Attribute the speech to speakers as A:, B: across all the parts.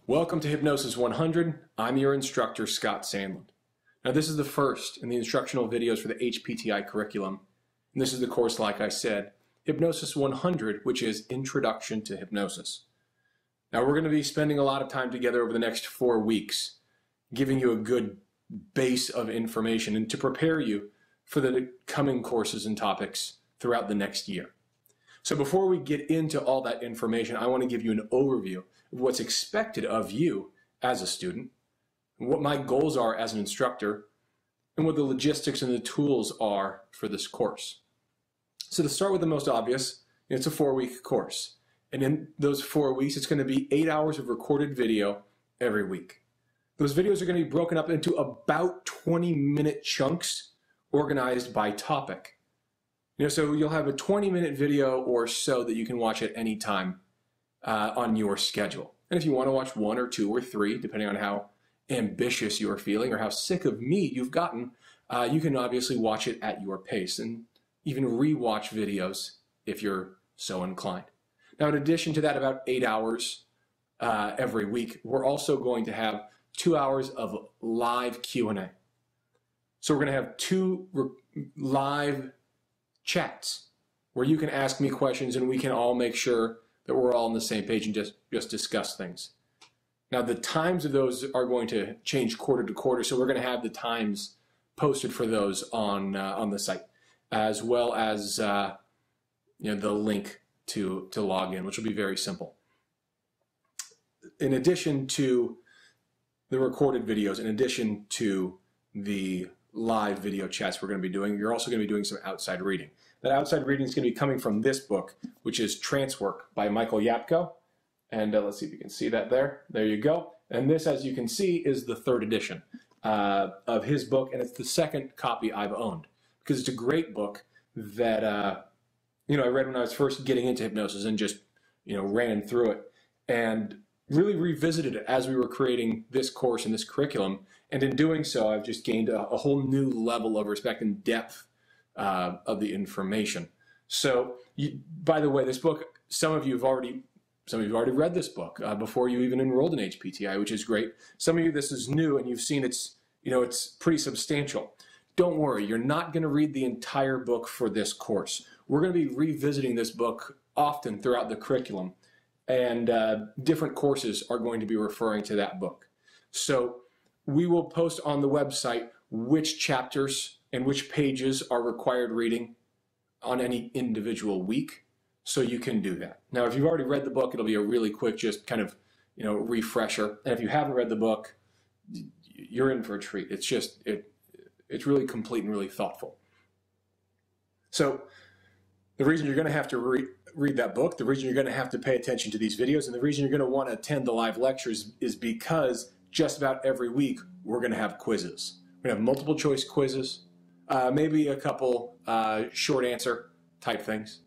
A: Welcome to Hypnosis 100. I'm your instructor, Scott Sandland. Now this is the first in the instructional videos for the HPTI curriculum. And this is the course, like I said, Hypnosis 100, which is Introduction to Hypnosis. Now we're going to be spending a lot of time together over the next 4 weeks, giving you a good base of information and to prepare you for the coming courses and topics throughout the next year. So before we get into all that information, I want to give you an overview of what's expected of you as a student, what my goals are as an instructor, and what the logistics and the tools are for this course. So to start with the most obvious, it's a 4-week course. And in those 4 weeks, it's going to be 8 hours of recorded video every week. Those videos are going to be broken up into about 20-minute chunks organized by topic. So you'll have a 20-minute video or so that you can watch at any time on your schedule. And if you want to watch 1 or 2 or 3, depending on how ambitious you are feeling or how sick of meat you've gotten, you can obviously watch it at your pace and even re-watch videos if you're so inclined. Now, in addition to that, about 8 hours every week, we're also going to have 2 hours of live Q&A. So we're going to have 2 live chats where you can ask me questions and we can all make sure that we're all on the same page and just discuss things. Now the times of those are going to change quarter to quarter, so we're going to have the times posted for those on the site, as well as the link to log in, which will be very simple. In addition to the recorded videos, in addition to the live video chats we're going to be doing, you're also going to be doing some outside reading. That outside reading is going to be coming from this book, which is Trance Work by Michael Yapko. And let's see if you can see that there. There you go. And this, as you can see, is the 3rd edition of his book, and it's the 2nd copy I've owned because it's a great book that I read when I was first getting into hypnosis and just ran through it and really revisited it as we were creating this course and this curriculum. And in doing so, I've just gained a whole new level of respect and depth of the information. So, by the way, this book, some of you have already read this book before you even enrolled in HPTI, which is great. Some of you, this is new, and you've seen it's pretty substantial. Don't worry, you're not going to read the entire book for this course. We're going to be revisiting this book often throughout the curriculum, and different courses are going to be referring to that book. So we will post on the website which chapters and which pages are required reading on any individual week, so you can do that. Now, if you've already read the book, it'll be a really quick, just kind of, refresher. And if you haven't read the book, you're in for a treat. It's just, it's really complete and really thoughtful. So the reason you're going to have to read that book, the reason you're going to have to pay attention to these videos, and the reason you're going to want to attend the live lectures is because just about every week we're going to have quizzes. We're going to have multiple choice quizzes, maybe a couple short answer type things.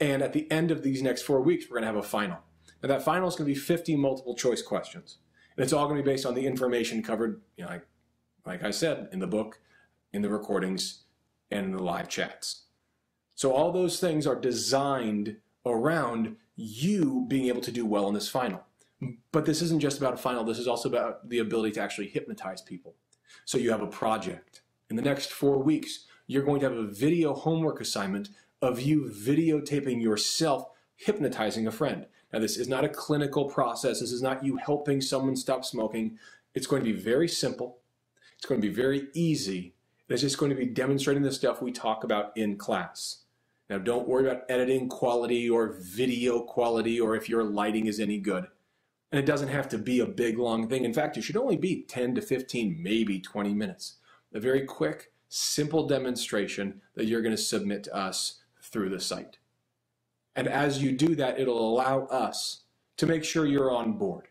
A: And at the end of these next 4 weeks, we're going to have a final. And that final is going to be 50 multiple choice questions. And it's all going to be based on the information covered, like I said, in the book, in the recordings, and in the live chats. So all those things are designed around you being able to do well in this final. But this isn't just about a final. This is also about the ability to actually hypnotize people. So you have a project. In the next 4 weeks, you're going to have a video homework assignment of you videotaping yourself hypnotizing a friend. Now, this is not a clinical process. This is not you helping someone stop smoking. It's going to be very simple. It's going to be very easy. It's just going to be demonstrating the stuff we talk about in class. Now, don't worry about editing quality or video quality or if your lighting is any good. And it doesn't have to be a big, long thing. In fact, it should only be 10 to 15, maybe 20 minutes. A very quick, simple demonstration that you're going to submit to us through the site. And as you do that, it'll allow us to make sure you're on board.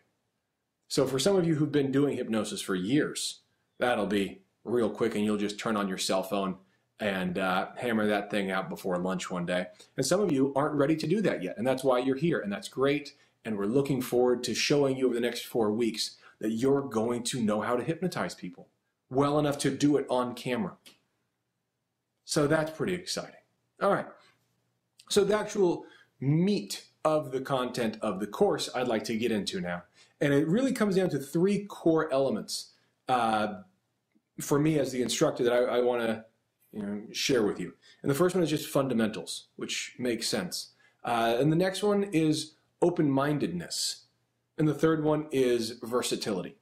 A: So for some of you who've been doing hypnosis for years, that'll be real quick and you'll just turn on your cell phone and hammer that thing out before lunch one day. And some of you aren't ready to do that yet, and that's why you're here, and that's great. And we're looking forward to showing you over the next 4 weeks that you're going to know how to hypnotize people well enough to do it on camera. So that's pretty exciting. All right. So the actual meat of the content of the course I'd like to get into now. And it really comes down to three core elements for me as the instructor that I want to share with you. And the first one is just fundamentals, which makes sense. And the next one is open-mindedness. And the third one is versatility.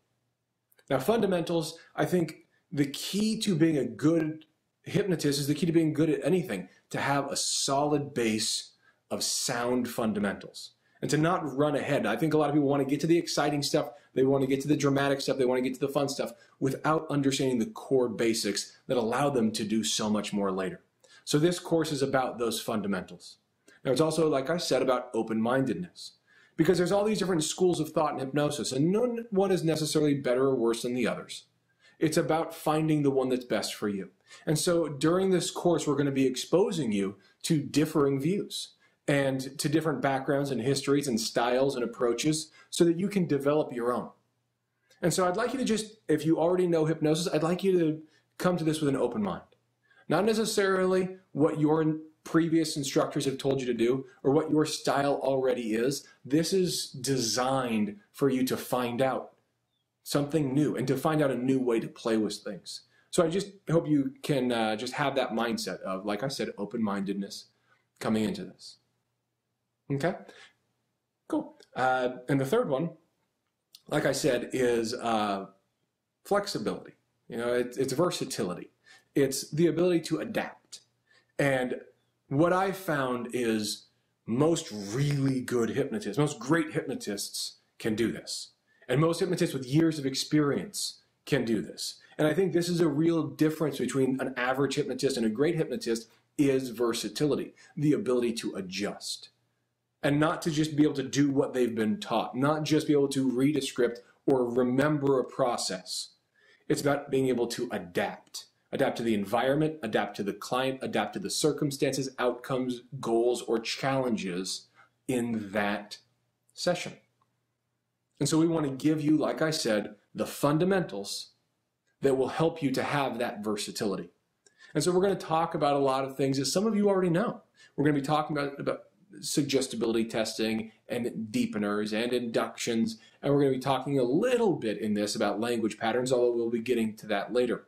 A: Now, fundamentals, I think the key to being a good hypnotist is the key to being good at anything, to have a solid base of sound fundamentals and to not run ahead. I think a lot of people want to get to the exciting stuff. They want to get to the dramatic stuff. They want to get to the fun stuff without understanding the core basics that allow them to do so much more later. So this course is about those fundamentals. Now, it's also, like I said, about open-mindedness, because there's all these different schools of thought in hypnosis, and no one is necessarily better or worse than the others. It's about finding the one that's best for you. And so during this course, we're going to be exposing you to differing views and to different backgrounds and histories and styles and approaches so that you can develop your own. And so I'd like you to just, if you already know hypnosis, I'd like you to come to this with an open mind. Not necessarily what your previous instructors have told you to do or what your style already is. This is designed for you to find out something new and to find out a new way to play with things. So I just hope you can just have that mindset of, like I said, open-mindedness coming into this. Okay? Cool. And the third one, like I said, is flexibility. It's versatility. It's the ability to adapt. And what I found is most really good hypnotists, most great hypnotists can do this. And most hypnotists with years of experience can do this. And I think this is a real difference between an average hypnotist and a great hypnotist is versatility, the ability to adjust. And not to just be able to do what they've been taught, not just be able to read a script or remember a process. It's about being able to adapt. Adapt to the environment, adapt to the client, adapt to the circumstances, outcomes, goals, or challenges in that session. And so we want to give you, like I said, the fundamentals that will help you to have that versatility. And so we're going to talk about a lot of things that some of you already know. We're going to be talking about suggestibility testing and deepeners and inductions. And we're going to be talking a little bit in this about language patterns, although we'll be getting to that later.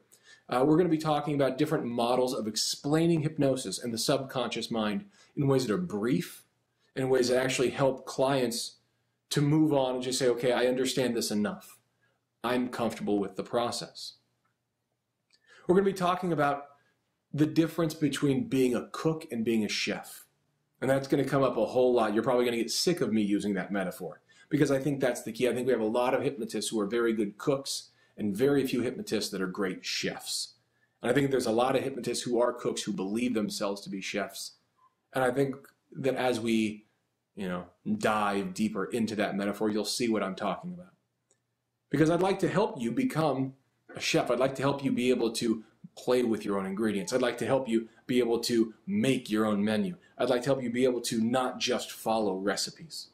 A: We're going to be talking about different models of explaining hypnosis and the subconscious mind in ways that are brief, in ways that actually help clients to move on and just say, okay, I understand this enough. I'm comfortable with the process. We're going to be talking about the difference between being a cook and being a chef. And that's going to come up a whole lot. You're probably going to get sick of me using that metaphor because I think that's the key. I think we have a lot of hypnotists who are very good cooks and very few hypnotists that are great chefs. And I think there's a lot of hypnotists who are cooks who believe themselves to be chefs. And I think that as we dive deeper into that metaphor, you'll see what I'm talking about. Because I'd like to help you become a chef. I'd like to help you be able to play with your own ingredients. I'd like to help you be able to make your own menu. I'd like to help you be able to not just follow recipes.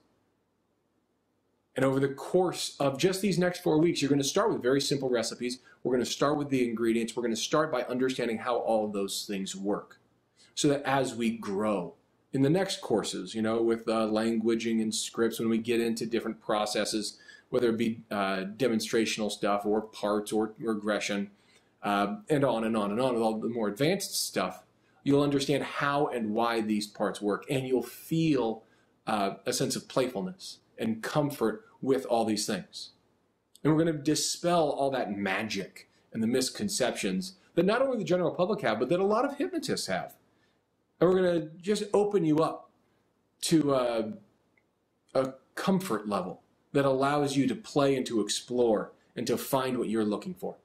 A: And over the course of just these next 4 weeks, you're going to start with very simple recipes. We're going to start with the ingredients. We're going to start by understanding how all of those things work. So that as we grow in the next courses, with languaging and scripts, when we get into different processes, whether it be demonstrational stuff or parts or regression, and on and on and on with all the more advanced stuff, you'll understand how and why these parts work, and you'll feel a sense of playfulness and comfort with all these things. And we're going to dispel all that magic and the misconceptions that not only the general public have, but that a lot of hypnotists have. And we're going to just open you up to a comfort level that allows you to play and to explore and to find what you're looking for.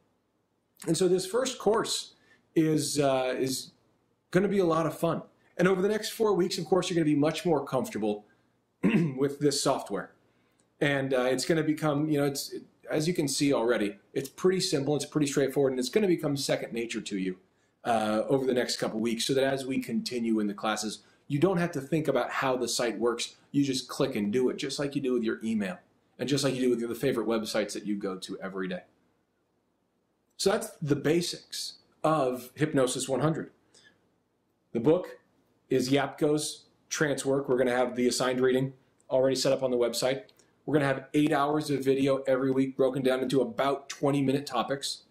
A: And so this first course is going to be a lot of fun. And over the next 4 weeks, of course, you're going to be much more comfortable with this software. And it's going to become, as you can see already, it's pretty simple, it's pretty straightforward, and it's going to become second nature to you over the next couple weeks, so that as we continue in the classes, you don't have to think about how the site works. You just click and do it, just like you do with your email, and just like you do with the favorite websites that you go to every day. So that's the basics of Hypnosis 100. The book is Yapko's trance work. We're going to have the assigned reading already set up on the website. We're going to have 8 hours of video every week broken down into about 20-minute topics.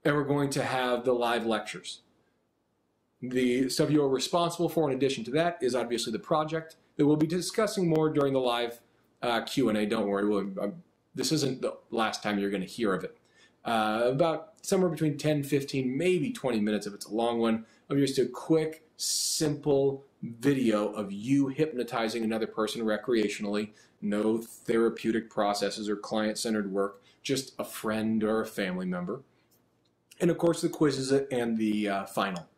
A: And we're going to have the live lectures. The stuff you are responsible for in addition to that is obviously the project that we'll be discussing more during the live Q&A. Don't worry, this isn't the last time you're going to hear of it. About somewhere between 10, 15, maybe 20 minutes if it's a long one, of just a quick, simple video of you hypnotizing another person recreationally. No therapeutic processes or client-centered work, just a friend or a family member. And of course the quizzes and the final.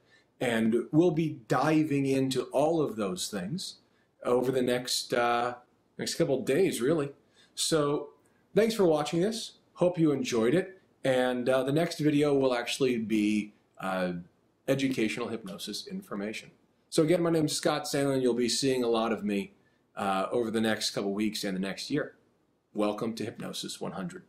A: And we'll be diving into all of those things over the next couple of days, really. So thanks for watching this. Hope you enjoyed it. And the next video will actually be educational hypnosis information. So again, my name is Scott Sandland. You'll be seeing a lot of me over the next couple weeks and the next year. Welcome to Hypnosis 100.